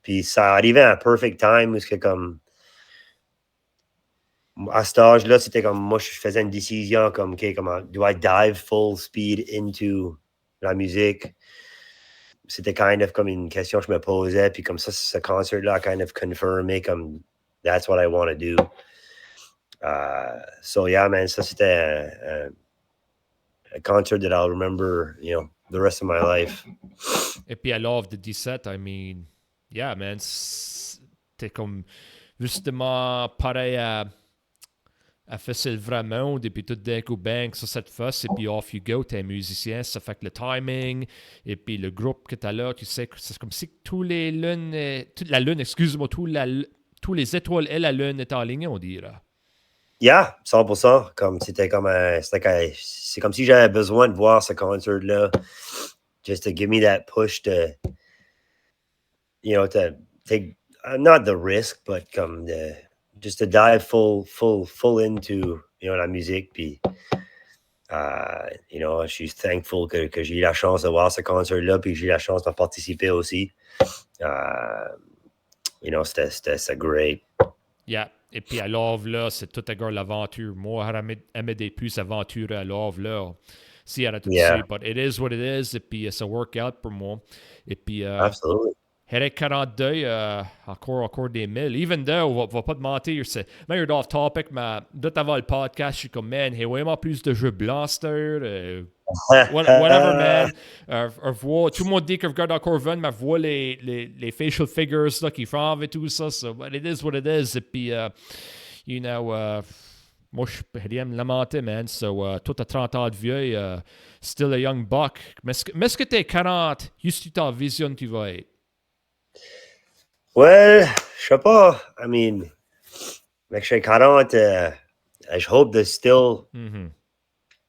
Puis ça arrivait à un perfect time où c'est comme, à cet âge-là, c'était comme, moi, je faisais une décision comme, OK, comment, do I dive full speed into la musique? C'était kind of comme une question que je me posais, puis comme ça, ce concert-là a kind of confirmé comme, that's what I want to do. So yeah, man, ça c'était a concert that I'll remember, you know, the rest of my life. Et puis à l'âge de 17, I mean, yeah, man, c'était comme justement pareil à faire le vrai monde, et puis tout d'un coup, bang, ça te fasse, et puis off you go, t'es un musicien, ça fait que le timing, et puis le groupe que t'as là, tu sais, que c'est comme si tous les lunes, toute la lune, excuse-moi, tous les étoiles et la lune étaient alignées, on dirait. Yeah, 100%. Comme c'était comme c'est comme si j'avais besoin de voir ce concert-là, just to give me that push to, you know, to take not the risk, but comme just to dive full into, you know, la musique. Puis, you know, je suis thankful que j'ai eu la chance de voir ce concert-là, puis que j'ai eu la chance de participer aussi. You know, c'était great. Yeah. Et puis à l'âge là, c'est tout à gare l'aventure. Moi, j'aimais des plus aventurer à l'âge là. Si elle a tout Yeah, dit, but it is what it is. Et puis c'est un workout pour moi. Et puis, absolutely. Eric 42, encore des mille. Even though, on va pas te mentir, c'est même off topic, mais de avant le podcast, je suis comme, man, il y a vraiment plus de jeux blancs, whatever, man. Tout le monde dit que regarde encore Vun, mais voit les facial figures là, qui font et tout ça. So, but it is what it is. Et puis, you know, moi, je peux rien me lamenter, man. So, toi, t'as 30 ans de vieux, still a young buck. Mais est-ce que t'es 40, juste ta vision, tu vas être? Well, je sais pas. I mean, mais je suis 40, je hope de still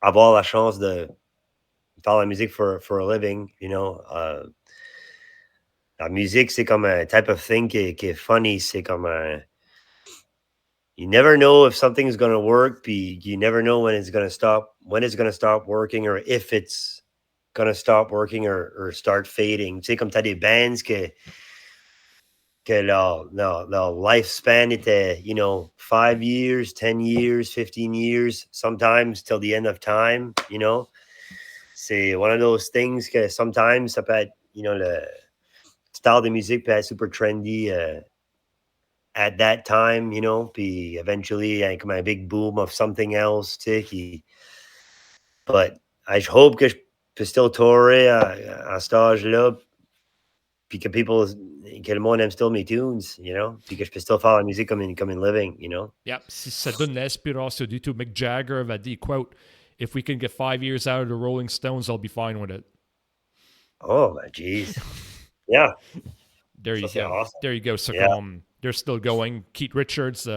avoir la chance de faire la musique for a living, you know. La musique, c'est comme un type of thing qui est funny. C'est comme un... You never know if something's going to work, puis you never know when it's going to stop working, or if it's going to stop working or start fading. Tu sais, comme tu as des bands que leur lifespan était, you know, 5 years, 10 years, 15 years, sometimes till the end of time, you know. C'est one of those things que sometimes ça peut être, you know, le style de musique peut être super trendy at that time, you know, puis eventually, comme un big boom of something else, tu sais, qui... But je hope que je peux still tourer à cet âge-là, puis que le monde aime still mes tunes, you know, puis que je peux still faire la musique comme une living, you know. Yep, si ça donne l'inspiration du tout, Mick Jagger avait dit, quote, if we can get 5 years out of the Rolling Stones, I'll be fine with it. Oh, my jeez. Yeah. There you Ça, c'est go. awesome. There you go. So, Yeah. they're still going. Keith Richards,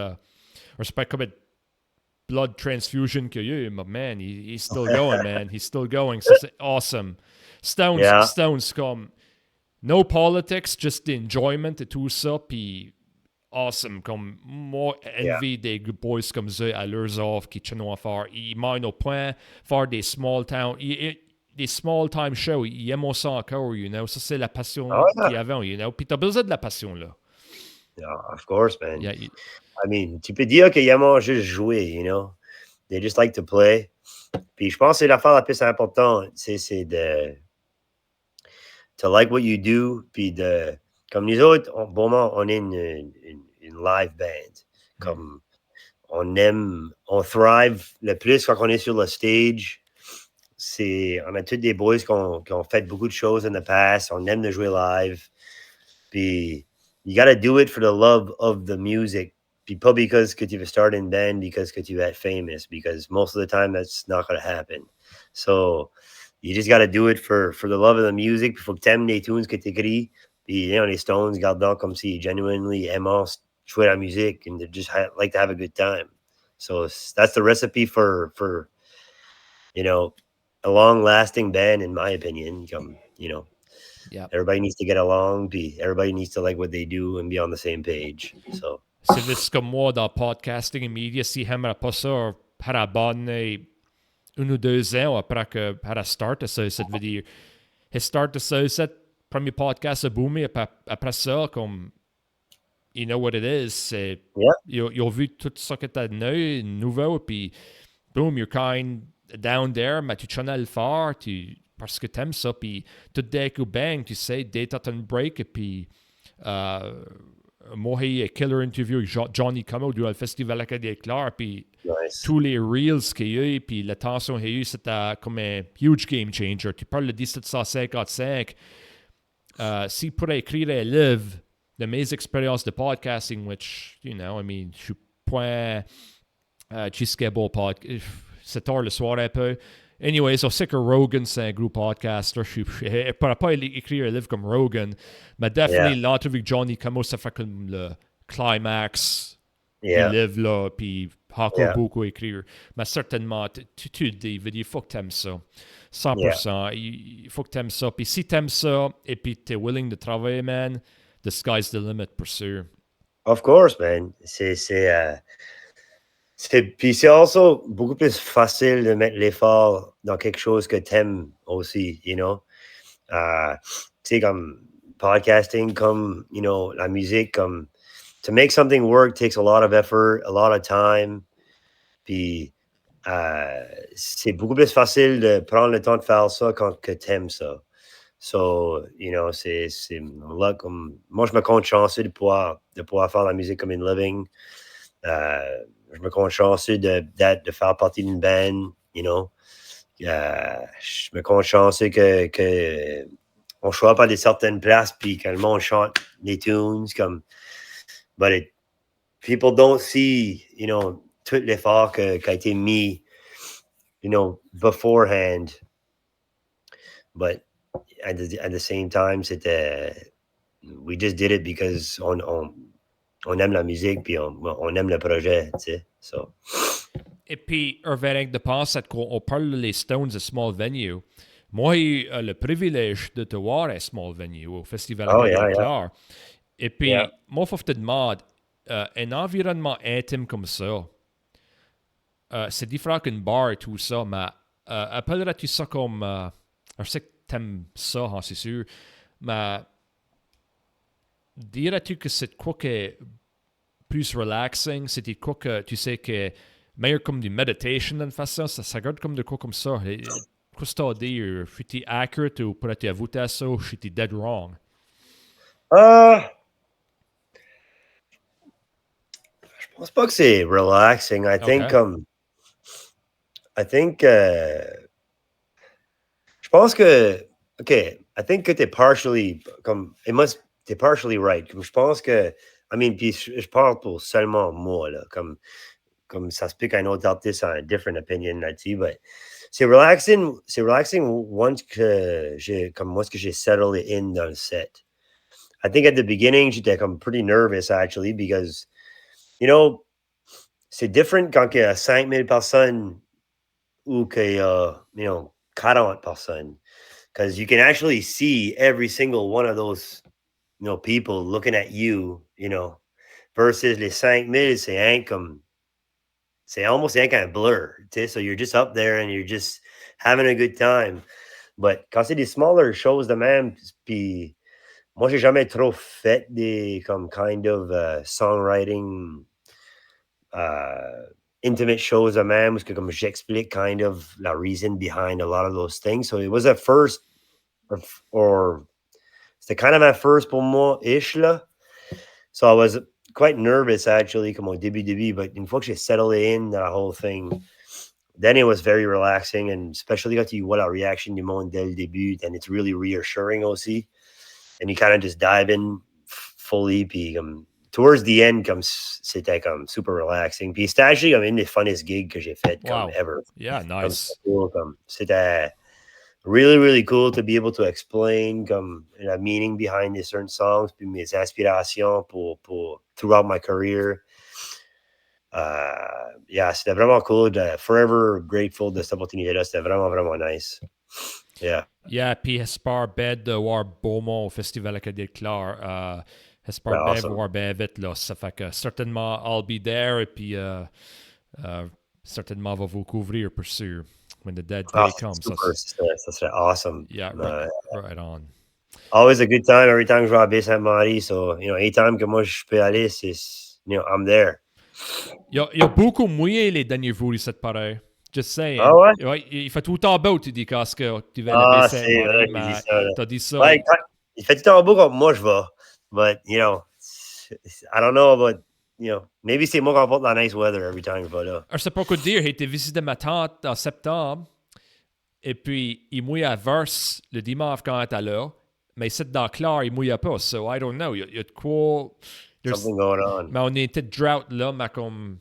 respect comme blood transfusion qu'il y a eu, but man, he's still going, man. He's still going. So, c'est awesome. Yeah. Stones comme no politics, just the enjoyment et tout ça, puis awesome. Comme moi, envie des boys comme ça à leurs offres qui tiennent à faire. Ils mènent au point, faire des small town, des small time shows. Ils aiment ça encore, you know. Ça, c'est la passion Oh, yeah. qu'ils avaient, you know. Puis t'as besoin de la passion, là. Yeah, of course, man. Yeah, I mean, tu peux dire qu'ils aiment juste jouer, you know. They just like to play. Puis je pense que c'est l'affaire la plus importante, c'est de to like what you do, puis de... Comme nous autres, on est une live band. Comme on thrive le plus quand on est sur le stage. on a tous des boys qui ont fait beaucoup de choses in the past. On aime de jouer live. Puis, you got to do it for the love of the music. Puis pas because que tu veux start in band, because que tu veux être famous, because most of the time that's not going to happen. So, you just got to do it for the love of the music. Puis faut que t'aimes les tunes que t'écris. Puis, les Stones, gardant comme si genuinely aimant jouer la musique and they just like to have a good time. So, that's the recipe for a long-lasting band, in my opinion. Yeah. Everybody needs to get along. Everybody needs to like what they do and be on the same page. So. C'est juste comme moi dans podcasting et media, si j'aimerais pas ça, par abonner 1 ou 2 ans après que par start ça, ça veut dire, start ça, cette premier podcast a boomé, après ça, comme, you know what it is, c'est, ils ont vu tout ça que t'as de nouveau, puis boom, you're kind down there, mais tu tiens à le faire, parce que t'aimes ça, puis tout d'un coup, bang, tu sais, dès que t'as un break, et puis moi, j'ai killer interview avec Johnny Como durant le festival Acadie clair, puis tous les reels qu'il y a eu, puis l'attention qu'il y a eu, c'était comme un huge game changer. Tu parles de 1755. S'il pourrait écrire un livre de mes expériences de podcasting, which, you know, I mean, je suis point cheesecable podcast. C'est tard le soir un peu. Anyways, on sait que Rogan, c'est un gros podcaster. Je ne pourrais pas écrire un livre comme Rogan, mais definitely l'entrevue avec Johnny Como, ça fait comme le climax du livre, là, puis encore beaucoup à écrire. Mais certainement, tu le dis, il faut que tu aimes ça. 100%. Il faut que tu aimes ça. Puis si tu aimes ça, et puis tu es willing de travailler, man, the sky's the limit, pour sûr. Of course, man. Puis c'est also beaucoup plus facile de mettre l'effort dans quelque chose que t'aimes aussi, you know. Tu sais, comme podcasting, comme, you know, la musique, comme to make something work takes a lot of effort, a lot of time. Puis c'est beaucoup plus facile de prendre le temps de faire ça quand que t'aimes ça. So, you know, c'est là comme moi je me compte chanceux de pouvoir faire la musique comme une living. Je me compte chanceux de faire partie d'une band, you know. Je me compte chanceux que on show up à des certaines places puis que le monde chante les tunes comme but people don't see, you know, tout l'effort qui a été mis, you know, beforehand. But at the same time, we just did it because on aime la musique puis on aime le projet, tu sais. So. Et puis, avec de penser qu'on parle des Stones de Small Venue. Moi, j'ai eu le privilège de te voir à Small Venue au Festival Acadie clair. Et puis, moi, il faut que je te demande, un environnement intime comme ça, c'est différent qu'une bar et tout ça, mais appellerais-tu ça comme... je sais que t'aimes ça, hein, c'est sûr, mais dirais-tu que c'est quoi qui est plus relaxing? C'est quoi que tu sais que meilleur comme du meditation d'une façon? Ça regarde comme de quoi comme ça? Qu'est-ce que tu as dit? Suis-tu accurate ou pourrais-tu avouer à ça ou suis-tu dead wrong? Je pense pas que c'est relaxing. I think je pense que I think que t'es partially t'es partially right. Comme je pense que I mean, puis je parle pour seulement moi là, comme ça se peut qu'un autre artiste a une different opinion là-dessus, but c'est relaxing once que j'ai settled in dans le set. I think at the beginning, j'étais comme pretty nervous actually because, you know, c'est different quand il y a 5000 personnes ou qu'il y a, you know, 40 personnes. Because you can actually see every single one of those, you know, people looking at you, you know, versus les 5000, c'est almost like a blur, tu sais, so you're just up there and you're just having a good time. But quand c'est des smaller shows de même, puis moi, j'ai jamais trop fait des comme kind of songwriting intimate shows de même, parce que comme j'explique kind of la reason behind a lot of those things. So it was a first, or c'était kind of my first pour moi-ish là. So I was quite nervous actually, comme au début, but une fois que j'ai settled in the whole thing, then it was very relaxing, and especially quand tu vois la réaction du monde dès le début, and it's really reassuring aussi. And you kind of just dive in fully, puis comme towards the end, comme c'était comme super relaxing. Puis c'était actually comme une des funnest gigs que j'ai fait comme Wow. ever. Yeah, Comme nice. c'était really, really cool to be able to explain comme the meaning behind the certain songs, puis mes inspirations pour throughout my career. Yeah, c'était vraiment cool. Forever grateful de cette opportunité-là. C'était vraiment, vraiment nice. Yeah. Yeah, puis j'espère bien de voir Beauxmont au Festival Acadie de Clare. J'espère bien Awesome. voir bien vite, là. Ça fait que certainement, I'll be there, et puis certainement, va vous couvrir, pour sûr, when the day comes. Super. Ça serait awesome. Yeah, right on. Always a good time every time je vais à Baie-Sainte-Marie. So, anytime que moi je peux aller, c'est, I'm there. Il y a beaucoup mouillé les derniers jours, ici, pareil. Just saying. Ah ouais? Ouais, il fait tout le temps beau, tu dis, quand tu vas à la Ah, c'est Baie-Sainte-Marie, vrai que je dis mais ça. t'as dit ça. Ouais, il fait tout le temps beau comme moi je vais. But, I don't know about, maybe c'est moi qui emporte la nice weather every time je vais là. Je sais pas quoi te dire. J'ai été visiter ma tante en septembre. Et puis, il mouille à Verse le dimanche quand elle était là. Mais ici, dans Clare, il mouille pas. So, I don't know. Il y a de quoi. Something going on. Mais on était drought là. Mais comme,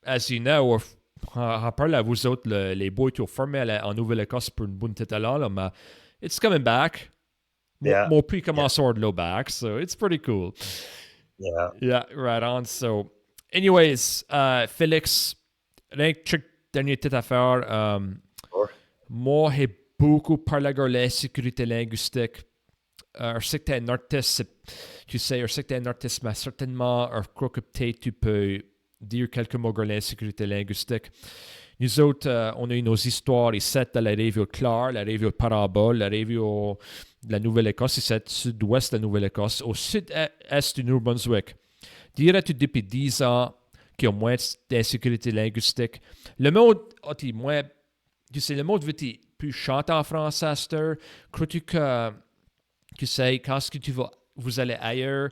as you know, on parle à vous autres, les boys qui ont formé en Nouvelle-Écosse pour une bonne tête là. Mais it's coming back. Yeah. Mon prix commence à low back. So, it's pretty cool. Yeah. Yeah, right on. So, anyways, Félix, rien que dernier petite affaire. Moi, j'ai beaucoup parlé de la sécurité linguistique. Je sais que tu es un artiste, tu sais, je sais que tu es un artiste, mais certainement, je crois que peut-être tu peux dire quelques mots sur la sécurité linguistique. Nous autres, on a eu nos histoires ici à la rivière Clare, la rivière Parabole, la rivière de la Nouvelle-Écosse, ici, sud-ouest de la Nouvelle-Écosse, au sud-est du Nouveau-Brunswick. Dirais-tu depuis 10 ans qu'il y a moins d'insécurité linguistique? Le monde a-t-il moins. Tu sais, le monde veut-il plus chanter en français à cette heure? Crois-tu que, tu sais, quand vous allez ailleurs,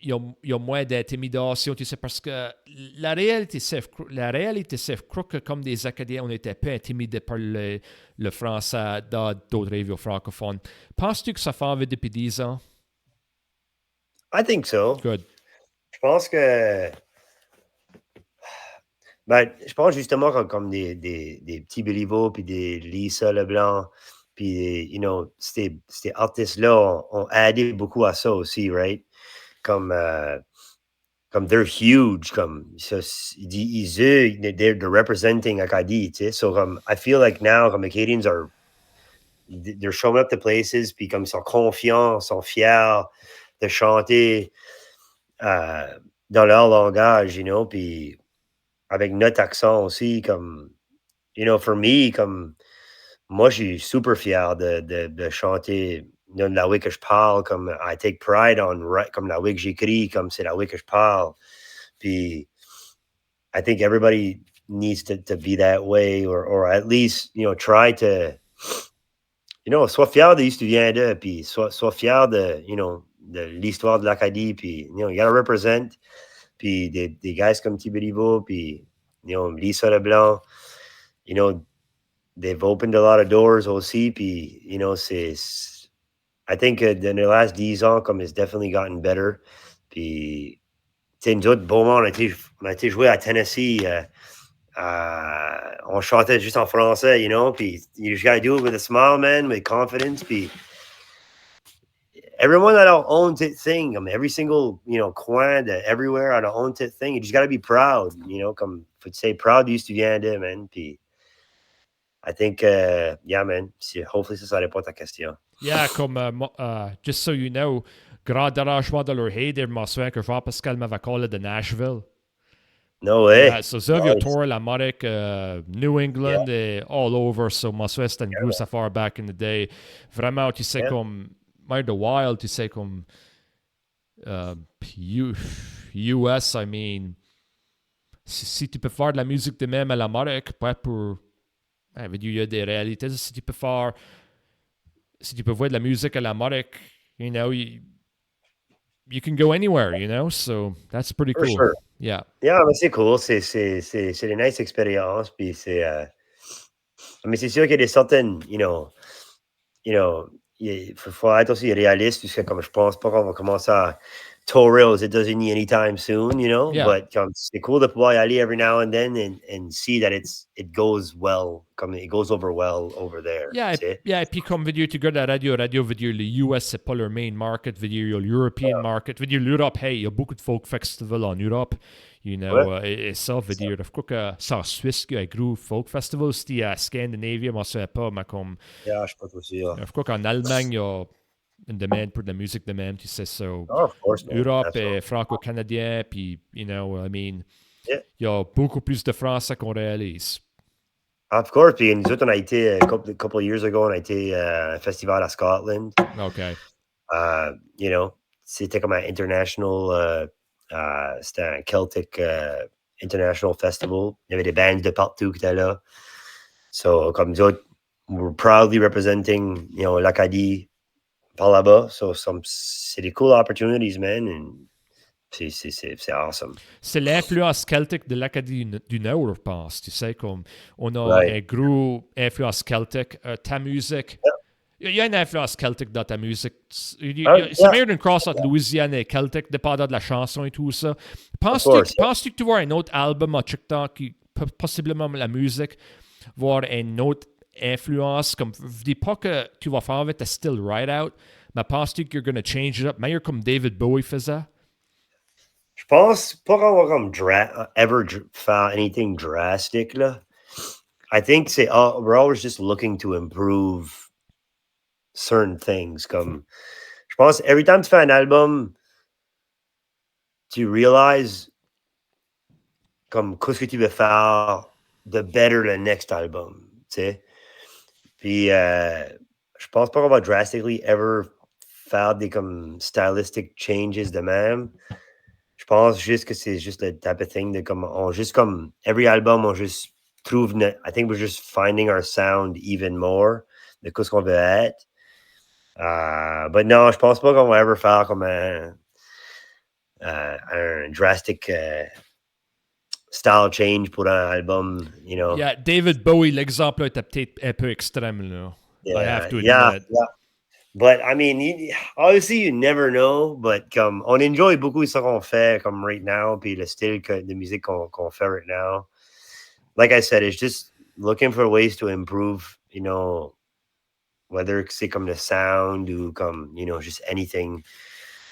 il y a moins d'intimidation, tu sais, parce que la réalité, c'est que comme des Acadiens, on était peu intimidés par le français dans d'autres régions francophones. Penses-tu que ça fait envie depuis 10 ans? I think so. Good. Je pense que. Ben, je pense justement comme des petits Belliveau, puis des Lisa Leblanc, puis, ces artistes-là ont aidé beaucoup à ça aussi, right? Comme they're huge, comme, they're representing Acadie, tu sais. So, comme, I feel like now, comme Acadians they're showing up to places, puis comme ils sont confiants, sont fiers de chanter dans leur langage, puis avec notre accent aussi, comme, for me, comme, moi, je suis super fier de chanter dans la way que je parle, comme, I take pride comme la way que j'écris, comme c'est la way que je parle. Puis, I think everybody needs to be that way, or at least, try to, sois fier de où tu viens de, puis sois fier de, de l'histoire de l'Acadie, puis, you gotta represent. Puis des guys comme Belliveau, puis, Lisa Leblanc, they've opened a lot of doors aussi, puis, I think in the last 10 ans, comme it's definitely gotten better. Puis, tu sais, nous autres, Beaumont, on a été joué à Tennessee, on chantait juste en français, puis you just gotta do it with a smile, man, with confidence, puis everyone had their own thing. I mean, every single, coin, everywhere had their own thing. You just got to be proud, comme, faut te say proud d'où tu viens de, man. Puis, I think, yeah, man, hopefully ça répond à ta question. Yeah, comme, just so you know, grand dérangement de leur haid, je m'en souviens que Jean-Pascal m'avait collé de Nashville. No way. Yeah, so ça, nice. Tour l'Amérique, New England, et all over. So, m'en souviens, c'était une grosse affaire back in the day. Vraiment, tu sais, comme, Mind the Wild, tu sais, comme, US, I mean, si tu peux faire de la musique de même à l'Amérique, pas pour. Il y a des réalités. Si tu peux voir de la musique à l'Amérique, you can go anywhere, you know? So that's pretty For cool. sure. Yeah. Yeah, mais c'est cool, c'est des nice expériences, puis mais c'est sûr qu'il y a des certaines, il faut être aussi réaliste, parce que comme je pense pas qu'on va commencer à tourer aux États-Unis anytime soon, Yeah. but comme c'est cool de pouvoir y aller every now and then and see that it goes well, comme it goes over well over there, Yeah, tu sais? yeah, et puis comme veut dire, tu regardes la radio, veut dire, les US, c'est pas leur main market, veut dire, il y a l'European market, veut dire, l'Europe, hey, il y a beaucoup de folk festivals en Europe, you Ouais, know, et ça veut dire, je crois que c'est en Suisse qu'il y a un gros folk festival, c'était à Scandinavie, moi, je ne sais pas, mais comme, yeah, je suis pas trop sûr. je crois qu'en Allemagne, il y a une demande pour de la musique de même, tu sais, ça. Oh, of course, man, Europe est absolutely. franco-canadien, puis, you know, I mean, Yeah, il y a beaucoup plus de Français qu'on réalise. of course, puis nous autres, on a été, couple of years ago, on a été à un festival à Scotland. OK. You know, c'était comme un international, c'était un Celtic international festival. Il y avait des bands de partout qui étaient là. So, comme nous autres, we're proudly representing, l'Acadie par là-bas. So, c'est des cool opportunities, man. And c'est awesome. C'est l'influence celtique de l'Acadie du Nord, je pense. Tu sais, comme on a Right. un gros influence celtique. Ta musique, il y a une influence celtique dans ta musique. C'est Yeah, meilleur d'une cross entre Louisiane et celtique, dépendant de la chanson et tout ça. of course. Yeah. Penses-tu que tu vois un autre album en TikTok qui, possiblement la musique, voir une autre influence? Comme, je dis pas que tu vas faire avec ta style right out, mais penses-tu que you're gonna change it up? Meilleur comme David Bowie faisait? Je pense pas qu'on va comme faire anything drastic, là. I think we're always just looking to improve certain things. Comme, je pense, every time tu fais un album, tu realize comme qu'est-ce que tu veux faire de better le next album, tu sais. Puis, je pense pas qu'on va drastically ever faire des comme stylistic changes de même. Je pense juste que c'est juste le type of thing de comme, juste comme, every album, on juste trouve, I think we're just finding our sound even more de qu'est-ce qu'on veut être. But non, je pense pas qu'on va ever faire comme un drastic style change pour un album, Yeah, David Bowie, l'exemple était peut-être un peu extrême, là. I have to Yeah, admit. yeah. But I mean, obviously, you never know. But comme on enjoy beaucoup ce qu'on fait comme right now, puis le style de musique qu'on fait right now. Like I said, it's just looking for ways to improve. Whether c'est comme the sound ou comme just anything.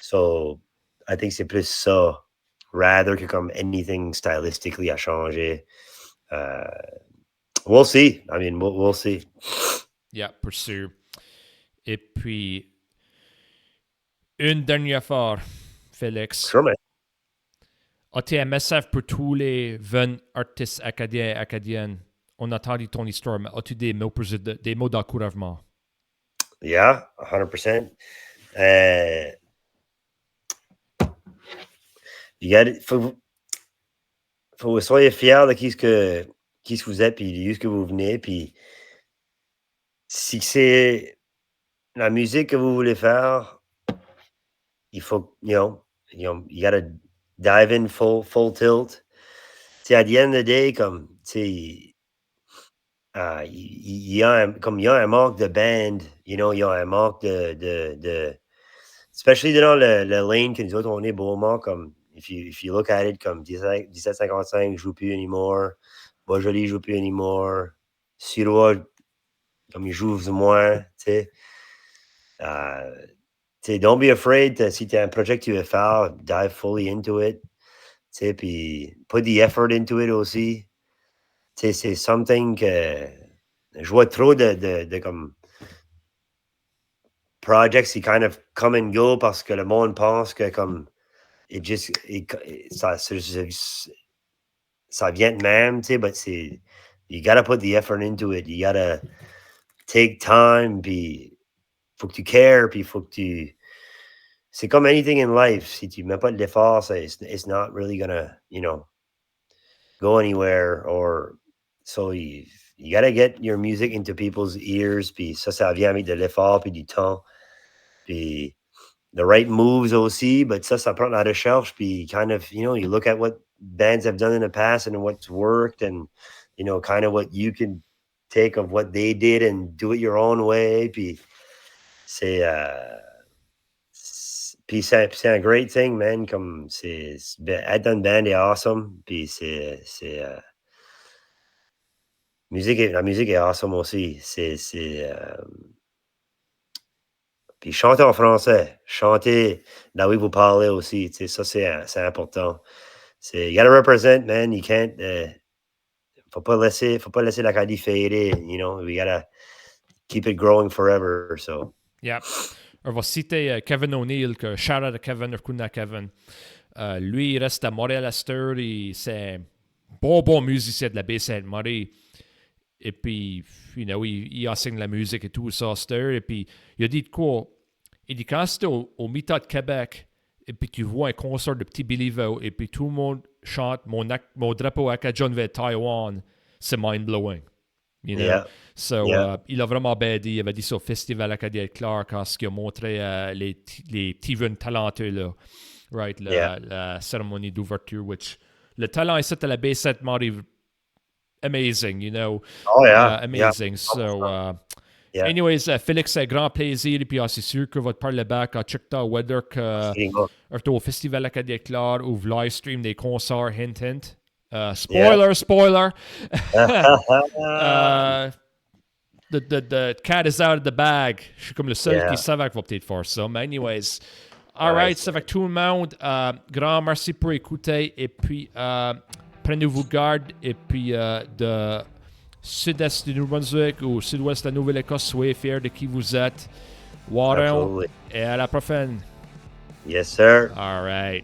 So I think c'est plus ça, rather que comme anything stylistically à changer. We'll see. I mean, we'll see. Yeah, pour sûr. Et puis, une dernière fois, Félix, Sure, man. as-tu un message pour tous les jeunes artistes acadiens et acadiennes? On a entendu ton histoire, mais as-tu des mots, des mots d'encouragement? Yeah, 100%. Faut que vous soyez fiers de qui ce que vous êtes, puis d'où ce que vous venez, puis si c'est la musique que vous voulez faire, il faut, you gotta dive in full tilt. Tu sais, at the end of the day, comme, tu sais, il y a un manque de band, il y a un manque especially dans le lane que nous autres, on est Beauxmont, comme, if you look at it, comme 1755 joue plus anymore, Beaujolais joue plus anymore, Sirois, comme ils jouent moins, tu sais. Don't be afraid, si tu as un projet que tu veux faire, dive fully into it, tu sais, puis put the effort into it aussi. Tu sais, c'est something que je vois trop de comme projects qui kind of come and go parce que le monde pense que comme ça vient de même, tu sais, but you gotta put the effort into it. You gotta take time, puis faut que tu cares, puis faut que tu... C'est comme anything in life. Si tu mets pas de l'effort, it's not really gonna, go anywhere. Or so you gotta get your music into people's ears, puis ça vient avec de l'effort, puis du temps. Puis the right moves aussi, but ça prend de la recherche, puis kind of, you know, you look at what bands have done in the past and what's worked and, you know, kind of what you can take of what they did and do it your own way, puis c'est, puis c'est un great thing, man, comme être dans une band est awesome, puis la musique est awesome aussi, puis chanter en français, chanter là où vous parlez aussi, tu sais, ça c'est important. You gotta represent, man. You can't. Faut pas laisser l'Acadie fader. You know, we gotta keep it growing forever. So. Yeah. On va citer Kevin O'Neill, que shout out à Kevin, à Kevin. Lui, il reste à Montréal à cette heure. C'est un bon musicien de la Baie-Sainte-Marie. Et puis, you know, il enseigne la musique et tout ça à cette heure. Et puis, il a dit de quoi? Il dit quand c'était au Mita de Québec, et puis tu vois un concert de Petit Belliveau, et puis tout le monde chante mon drapeau acadien vers Taïwan, c'est mind-blowing. You know? Yeah. So, Yeah. il a vraiment bien dit, il avait dit ça au Festival Acadien de Clark, quand il a montré les petits jeunes talentueux, là. Right, la cérémonie d'ouverture, which le talent ici à la Baie-Sainte-Marie, amazing, you know. Oh yeah. Amazing. Yeah. So, Yeah. anyways, Félix, c'est un grand plaisir. Et puis, c'est sûr que votre parler back à check ta weather que au Festival Acadien de Clark ou live stream des concerts, hint, hint. Spoiler. The cat is out of the bag. Je suis comme le seul qui savait qu'il va peut-être faire ça. Mais anyways, all right, ça fait que tout le monde, grand merci pour écouter. Et puis, prenez-vous garde. Et puis, de sud-est du Nouveau-Brunswick ou sud-ouest de la Nouvelle-Écosse, soyez fiers de qui vous êtes. Warren. Et à la prochaine. Yes, sir. All right.